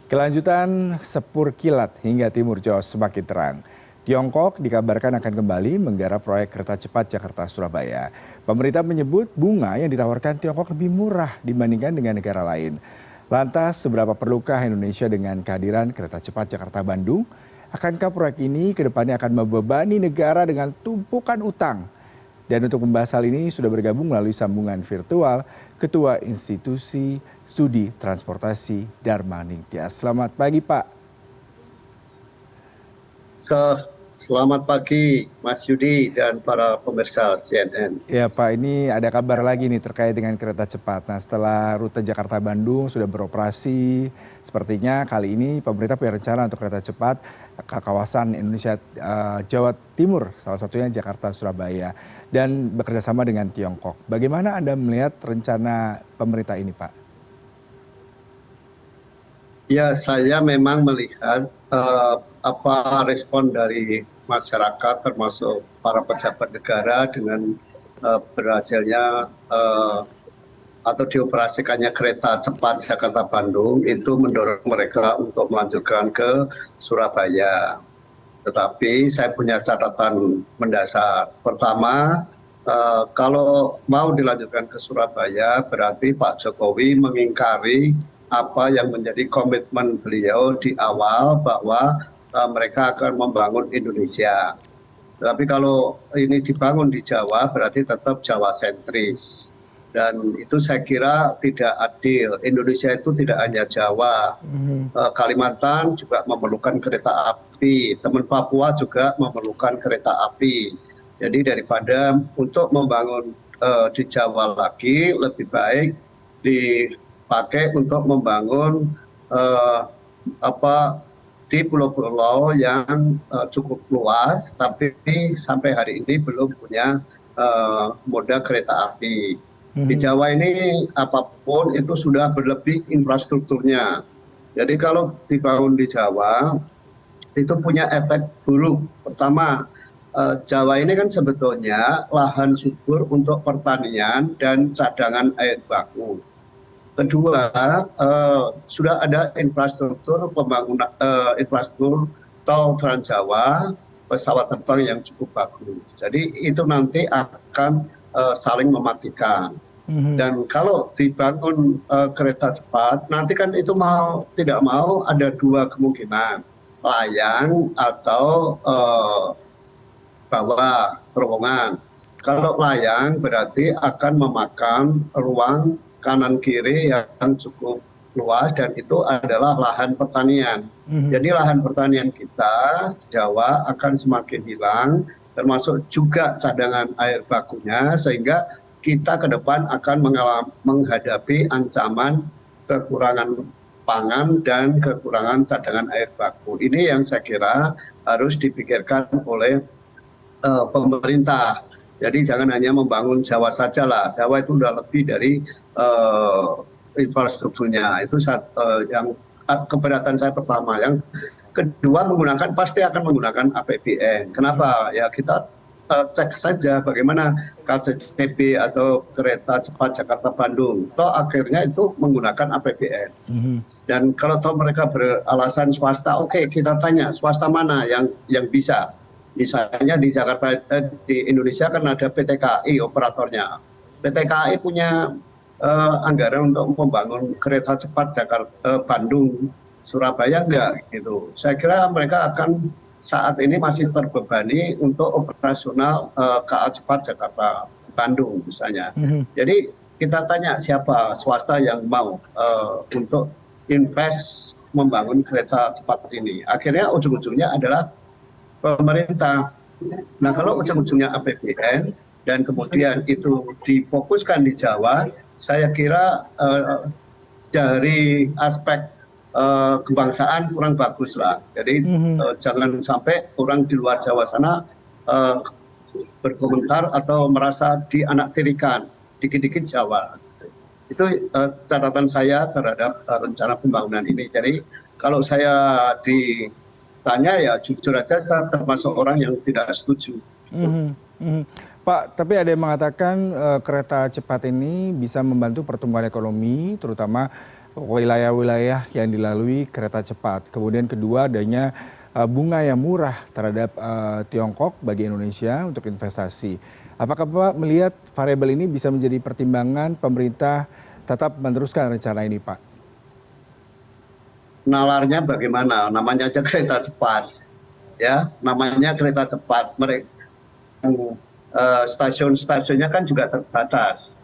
Kelanjutan sepur kilat hingga timur Jawa semakin terang. Tiongkok dikabarkan akan kembali menggarap proyek kereta cepat Jakarta-Surabaya. Pemerintah menyebut bunga yang ditawarkan Tiongkok lebih murah dibandingkan dengan negara lain. Lantas, seberapa perlukah Indonesia dengan kehadiran kereta cepat Jakarta-Bandung? Akankah proyek ini ke depannya akan membebani negara dengan tumpukan utang? Dan untuk membahas hal ini sudah bergabung melalui sambungan virtual Ketua Institusi Studi Transportasi Dharma Ningtyas. Selamat pagi Pak. Selamat pagi Mas Yudi dan para pemirsa CNN. Ya Pak, ini ada kabar lagi nih terkait dengan kereta cepat. Nah, setelah rute Jakarta-Bandung sudah beroperasi, sepertinya kali ini pemerintah punya rencana untuk kereta cepat ke kawasan Indonesia Jawa Timur, salah satunya Jakarta-Surabaya, dan bekerja sama dengan Tiongkok. Bagaimana Anda melihat rencana pemerintah ini Pak? Ya, saya memang melihat apa respon dari masyarakat termasuk para pejabat negara dengan berhasilnya atau dioperasikannya kereta cepat Jakarta-Bandung itu mendorong mereka untuk melanjutkan ke Surabaya. Tetapi saya punya catatan mendasar. Pertama, kalau mau dilanjutkan ke Surabaya berarti Pak Jokowi mengingkari apa yang menjadi komitmen beliau di awal bahwa mereka akan membangun Indonesia. Tapi kalau ini dibangun di Jawa berarti tetap Jawa sentris. Dan itu saya kira tidak adil. Indonesia itu tidak hanya Jawa. Kalimantan juga memerlukan kereta api. Teman Papua juga memerlukan kereta api. Jadi daripada untuk membangun di Jawa lagi lebih baik dipakai untuk membangun di pulau-pulau yang cukup luas, tapi sampai hari ini belum punya moda kereta api. Di Jawa ini apapun itu sudah berlebih infrastrukturnya. Jadi kalau dibangun di Jawa itu punya efek buruk. Pertama, Jawa ini kan sebetulnya lahan subur untuk pertanian dan cadangan air baku. Kedua, sudah ada infrastruktur pembangunan infrastruktur tol Trans Jawa, pesawat terbang yang cukup bagus. Jadi itu nanti akan saling mematikan. Dan kalau dibangun kereta cepat, nanti kan itu tidak mau ada dua kemungkinan, layang atau bawah terowongan. Kalau layang berarti akan memakan ruang kanan kiri yang cukup luas dan itu adalah lahan pertanian. Jadi lahan pertanian kita Jawa akan semakin hilang, termasuk juga cadangan air bakunya, sehingga kita ke depan akan menghadapi ancaman kekurangan pangan dan kekurangan cadangan air baku. Ini yang saya kira harus dipikirkan oleh pemerintah. Jadi jangan hanya membangun Jawa saja lah. Jawa itu sudah lebih dari infrastrukturnya. Itu yang keberatan saya pertama. Yang kedua pasti akan menggunakan APBN. Kenapa? Ya kita cek saja bagaimana KCJB atau kereta cepat Jakarta-Bandung. Toh akhirnya itu menggunakan APBN. Dan kalau toh mereka beralasan swasta, oke, kita tanya swasta mana yang bisa. Misalnya di Jakarta, di Indonesia kan ada PT KAI operatornya. PT KAI punya anggaran untuk membangun kereta cepat Jakarta Bandung Surabaya enggak gitu. Saya kira mereka akan saat ini masih terbebani untuk operasional KA cepat Jakarta Bandung misalnya. Jadi kita tanya siapa swasta yang mau untuk invest membangun kereta cepat ini. Akhirnya ujung-ujungnya adalah pemerintah. Nah kalau ujung-ujungnya APBN dan kemudian itu difokuskan di Jawa, saya kira dari aspek kebangsaan kurang bagus lah. Jadi jangan sampai orang di luar Jawa sana berkomentar atau merasa dianaktirikan dikit-dikit Jawa. Itu catatan saya terhadap rencana pembangunan ini. Jadi kalau saya ditanya ya jujur aja saya termasuk orang yang tidak setuju. Pak, tapi ada yang mengatakan kereta cepat ini bisa membantu pertumbuhan ekonomi, terutama wilayah-wilayah yang dilalui kereta cepat. Kemudian kedua adanya bunga yang murah terhadap Tiongkok bagi Indonesia untuk investasi. Apakah Bapak melihat variabel ini bisa menjadi pertimbangan pemerintah tetap meneruskan rencana ini, Pak? Nalarnya bagaimana? Namanya aja kereta cepat, ya. Namanya kereta cepat. Mereka stasiun-stasiunnya kan juga terbatas.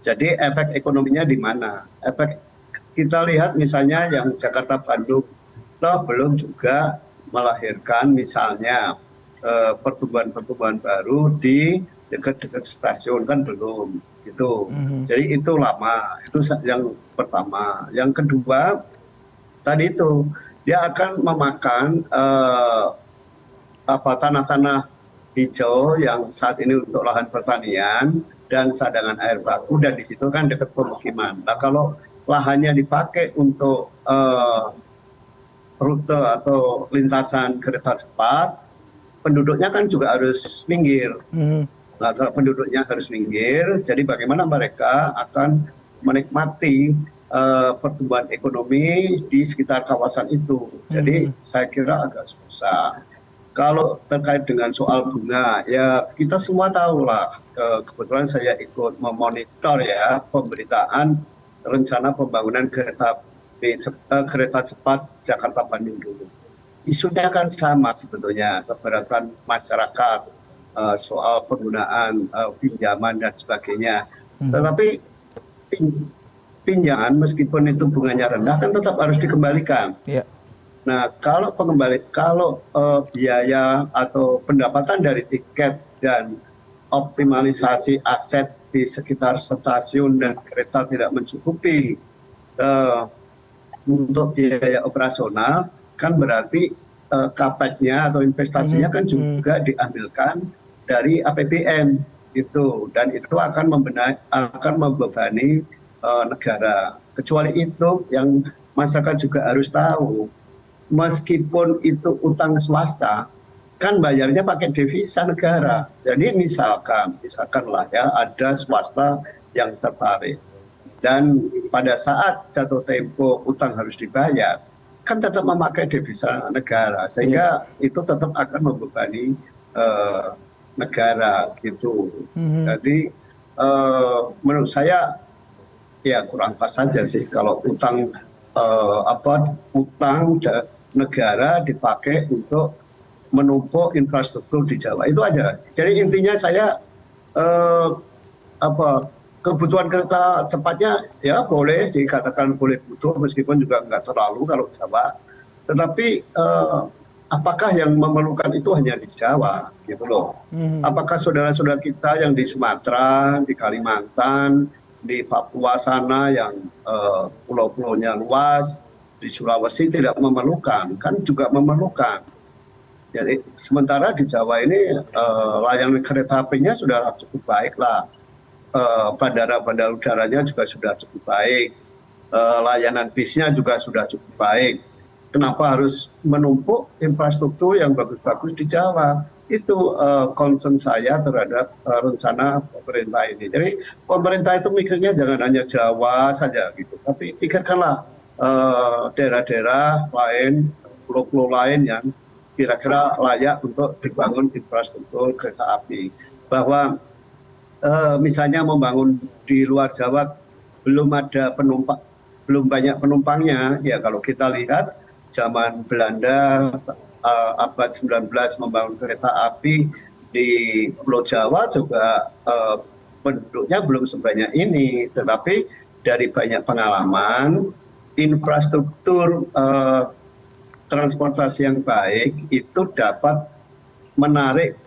Jadi efek ekonominya di mana? Efek kita lihat misalnya yang Jakarta Bandung, toh belum juga melahirkan misalnya pertumbuhan-pertumbuhan baru di dekat-dekat stasiun kan belum gitu. Jadi itu lama, itu yang pertama. Yang kedua tadi itu dia akan memakan tanah-tanah hijau yang saat ini untuk lahan pertanian dan cadangan air baku, dan di situ kan dekat pemukiman. Nah kalau lahannya dipakai untuk rute atau lintasan kereta cepat, penduduknya kan juga harus minggir. Nah, kalau penduduknya harus minggir, jadi bagaimana mereka akan menikmati pertumbuhan ekonomi di sekitar kawasan itu. Jadi saya kira agak susah. Kalau terkait dengan soal bunga, ya kita semua tahu lah, kebetulan saya ikut memonitor ya pemberitaan rencana pembangunan kereta cepat Jakarta Bandung dulu. Isunya kan sama sebetulnya, keberatan masyarakat soal penggunaan pinjaman dan sebagainya. Tetapi pinjaman meskipun itu bunganya rendah kan tetap harus dikembalikan. Nah kalau biaya atau pendapatan dari tiket dan optimalisasi aset di sekitar stasiun dan kereta tidak mencukupi untuk biaya operasional, kan berarti capex-nya atau investasinya kan juga diambilkan dari APBN gitu, dan itu akan membebani negara. Kecuali itu yang masyarakat juga harus tahu, meskipun itu utang swasta, kan bayarnya pakai devisa negara. Jadi misalkanlah ya ada swasta yang tertarik, dan pada saat jatuh tempo utang harus dibayar, kan tetap memakai devisa negara, sehingga itu tetap akan membebani negara gitu. Jadi menurut saya ya kurang pas saja sih kalau utang negara dipakai untuk menumpuk infrastruktur di Jawa. Itu aja. Jadi intinya saya kebutuhan kereta cepatnya ya boleh dikatakan boleh butuh, meskipun juga nggak terlalu kalau Jawa. Tetapi apakah yang memerlukan itu hanya di Jawa gitu loh? Apakah saudara-saudara kita yang di Sumatera, di Kalimantan, di Papua sana yang pulau-pulaunya luas, di Sulawesi tidak memerlukan? Kan juga memerlukan. Jadi sementara di Jawa ini layanan kereta apinya sudah cukup baik lah, bandara-bandara udaranya juga sudah cukup baik, layanan bisnya juga sudah cukup baik. Kenapa harus menumpuk infrastruktur yang bagus-bagus di Jawa? Itu concern saya terhadap rencana pemerintah ini. Jadi pemerintah itu mikirnya jangan hanya Jawa saja gitu, tapi pikirkanlah daerah-daerah lain, pulau-pulau lain yang kira-kira layak untuk dibangun infrastruktur kereta api. Bahwa misalnya membangun di luar Jawa belum banyak penumpangnya, ya kalau kita lihat zaman Belanda abad 19 membangun kereta api di Pulau Jawa juga penduduknya belum sebanyak ini, tetapi dari banyak pengalaman, infrastruktur transportasi yang baik itu dapat menarik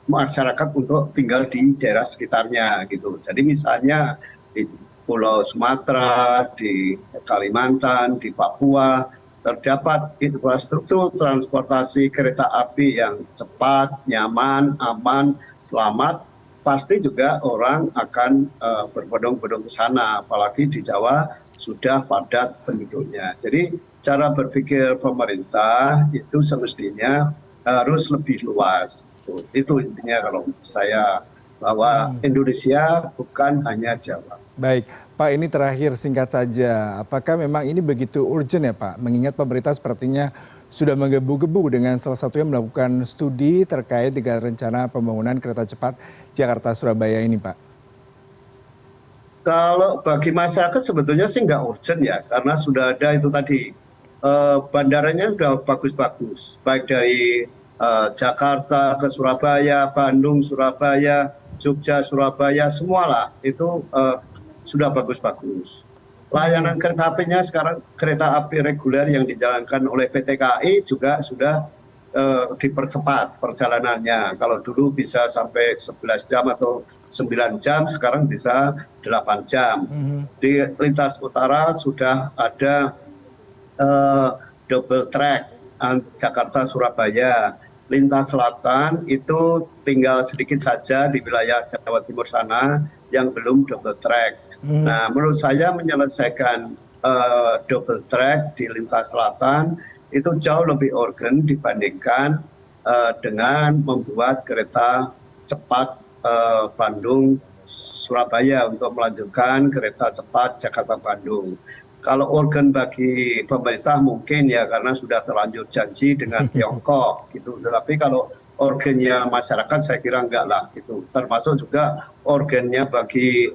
masyarakat untuk tinggal di daerah sekitarnya gitu. Jadi misalnya di Pulau Sumatera, di Kalimantan, di Papua terdapat infrastruktur transportasi kereta api yang cepat, nyaman, aman, selamat, pasti juga orang akan berbondong-bondong ke sana, apalagi di Jawa sudah padat penduduknya. Jadi cara berpikir pemerintah itu semestinya harus lebih luas. Itu intinya kalau saya, bahwa Indonesia bukan hanya Jawa. Baik, Pak, ini terakhir singkat saja, apakah memang ini begitu urgent ya Pak? Mengingat pemerintah sepertinya sudah menggebu-gebu dengan salah satunya melakukan studi terkait dengan rencana pembangunan kereta cepat Jakarta-Surabaya ini Pak. Kalau bagi masyarakat sebetulnya sih nggak urgent ya, karena sudah ada itu tadi. Bandaranya sudah bagus-bagus, baik dari Jakarta ke Surabaya, Bandung, Surabaya, Jogja, Surabaya, semualah itu sudah bagus-bagus. Layanan kereta apinya sekarang kereta api reguler yang dijalankan oleh PT KAI juga sudah dipercepat perjalanannya. Kalau dulu bisa sampai 11 jam atau 9 jam, sekarang bisa 8 jam. Di lintas utara sudah ada double track Jakarta Surabaya. Lintas selatan itu tinggal sedikit saja di wilayah Jawa Timur sana yang belum double track. Nah, menurut saya menyelesaikan double track di lintas selatan itu jauh lebih urgen dibandingkan dengan membuat kereta cepat Bandung Surabaya untuk melanjutkan kereta cepat Jakarta Bandung. Kalau organ bagi pemerintah mungkin ya karena sudah terlanjur janji dengan Tiongkok gitu. Tetapi kalau organnya masyarakat saya kira enggak lah gitu. Termasuk juga organnya bagi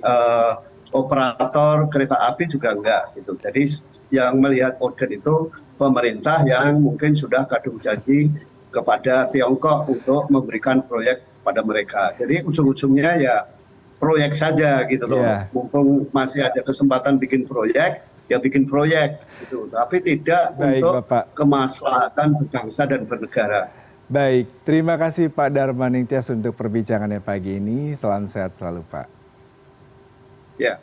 operator kereta api juga enggak gitu. Jadi yang melihat organ itu pemerintah yang mungkin sudah kadung janji kepada Tiongkok untuk memberikan proyek pada mereka. Jadi ujung-ujungnya ya proyek saja gitu loh. Mumpung masih ada kesempatan bikin proyek, ya bikin proyek gitu, tapi tidak untuk kemaslahatan berbangsa dan bernegara. Baik, terima kasih Pak Darmaning Tias untuk perbincangannya pagi ini. Salam sehat selalu Pak. Ya.